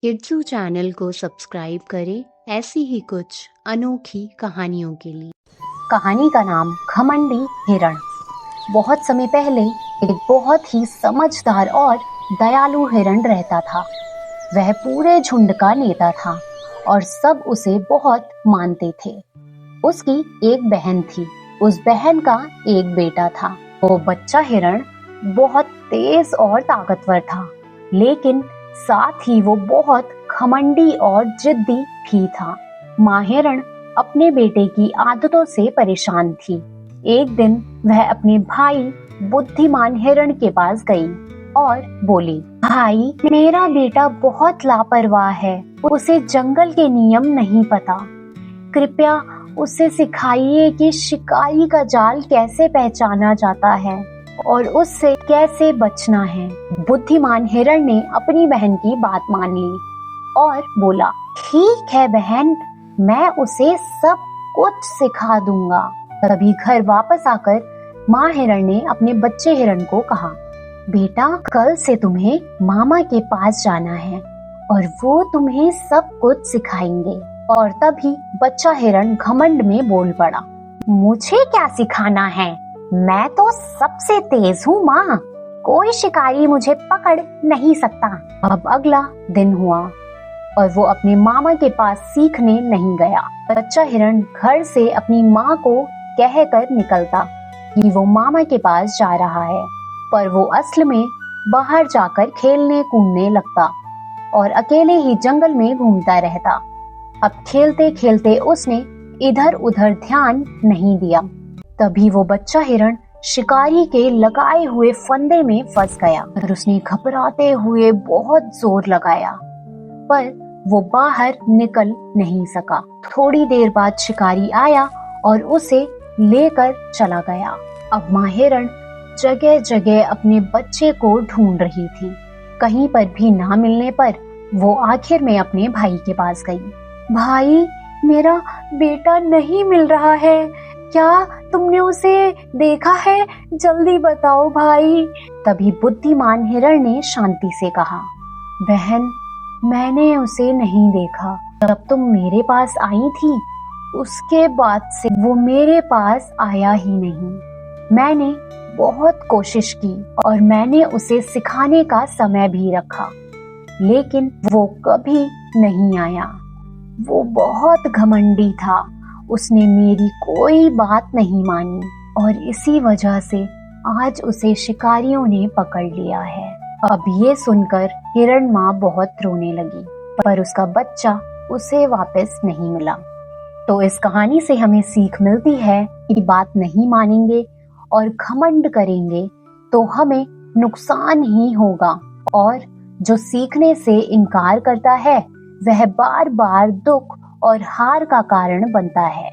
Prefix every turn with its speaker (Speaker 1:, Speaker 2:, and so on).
Speaker 1: किड्सू channel को subscribe करें ऐसी ही कुछ अनोखी कहानियों के लिए।
Speaker 2: कहानी का नाम घमंडी हिरण। बहुत समय पहले एक बहुत ही समझदार और दयालु हिरण रहता था। वह पूरे झुंड का नेता था और सब उसे बहुत मानते थे। उसकी एक बहन थी। उस बहन का एक बेटा था। वो बच्चा हिरण बहुत तेज और ताकतवर था, लेकिन साथ ही वो बहुत घमंडी और जिद्दी भी था। माँ हिरण अपने बेटे की आदतों से परेशान थी। एक दिन वह अपने भाई बुद्धिमान हिरण के पास गई और बोली, भाई, मेरा बेटा बहुत लापरवाह है। उसे जंगल के नियम नहीं पता। कृपया उसे सिखाइए कि शिकारी का जाल कैसे पहचाना जाता है और उससे कैसे बचना है। बुद्धिमान हिरण ने अपनी बहन की बात मान ली और बोला, ठीक है बहन, मैं उसे सब कुछ सिखा दूंगा। तभी घर वापस आकर माँ हिरण ने अपने बच्चे हिरण को कहा, बेटा, कल से तुम्हें मामा के पास जाना है और वो तुम्हें सब कुछ सिखाएंगे। और तभी बच्चा हिरण घमंड में बोल पड़ा, मुझे क्या सिखाना है? मैं तो सबसे तेज हूँ माँ। कोई शिकारी मुझे पकड़ नहीं सकता। अब अगला दिन हुआ और वो अपने मामा के पास सीखने नहीं गया। बच्चा हिरण घर से अपनी माँ को कहकर निकलता कि वो मामा के पास जा रहा है, पर वो असल में बाहर जाकर खेलने कूदने लगता और अकेले ही जंगल में घूमता रहता। अब खेलते खेलते उसने इधर उधर ध्यान नहीं दिया। तभी वो बच्चा हिरण शिकारी के लगाए हुए फंदे में फंस गया और उसने घबराते हुए बहुत जोर लगाया, पर वो बाहर निकल नहीं सका। थोड़ी देर बाद शिकारी आया और उसे लेकर चला गया। अब माँ हिरण जगह जगह अपने बच्चे को ढूंढ रही थी। कहीं पर भी ना मिलने पर वो आखिर में अपने भाई के पास गई। भाई, मेरा बेटा नहीं मिल रहा है। क्या तुमने उसे देखा है? जल्दी बताओ भाई। तभी बुद्धिमान हिरण ने शांति से कहा, बहन, मैंने उसे नहीं देखा। जब तुम मेरे पास आई थी, उसके बाद से वो मेरे पास आया ही नहीं। मैंने बहुत कोशिश की और मैंने उसे सिखाने का समय भी रखा, लेकिन वो कभी नहीं आया। वो बहुत घमंडी था। उसने मेरी कोई बात नहीं मानी और इसी वजह से आज उसे शिकारियों ने पकड़ लिया है। अब ये सुनकर हिरण माँ बहुत रोने लगी, पर उसका बच्चा उसे वापस नहीं मिला। तो इस कहानी से हमें सीख मिलती है कि बात नहीं मानेंगे और घमंड करेंगे तो हमें नुकसान ही होगा, और जो सीखने से इनकार करता है वह बार बार दुख और हार का कारण बनता है।